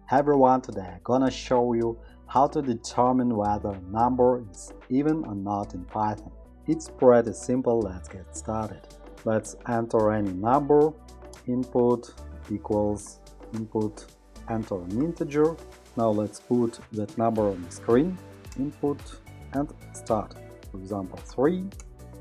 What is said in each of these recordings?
Hey everyone, today I'm gonna show you how to determine whether a number is even or not in Python. It's pretty simple, let's get started. Let's enter any number, input equals input, enter an integer. Now let's put that number on the screen, input and start. For example 3.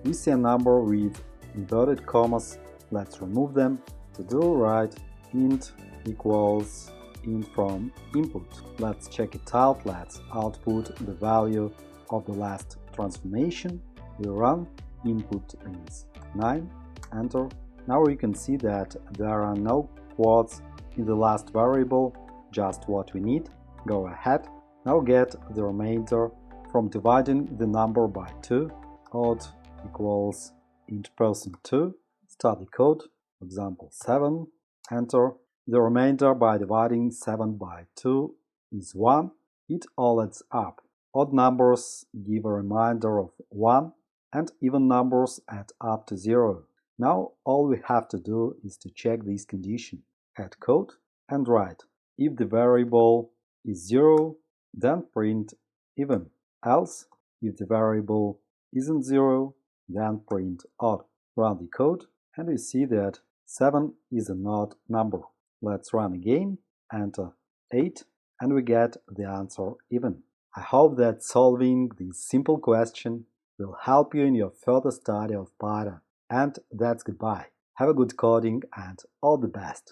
We see a number with inverted commas, let's remove them. To do, write int equals int from input. Let's check it out. Let's output the value of the last transformation. We run, input is 9, enter. Now you can see that there are no quotes in the last variable, just what we need. Go ahead. Now get the remainder from dividing the number by 2. Odd equals int %2. Start the code, for example 7, enter. The remainder by dividing 7 by 2 is 1. It all adds up. Odd numbers give a remainder of 1 and even numbers add up to 0. Now all we have to do is to check this condition. Add code and write. If the variable is 0, then print even. Else, if the variable isn't 0, then print odd. Run the code and we see that 7 is an odd number. Let's run again, enter 8, and we get the answer even. I hope that solving this simple question will help you in your further study of Python. And that's goodbye. Have a good coding and all the best.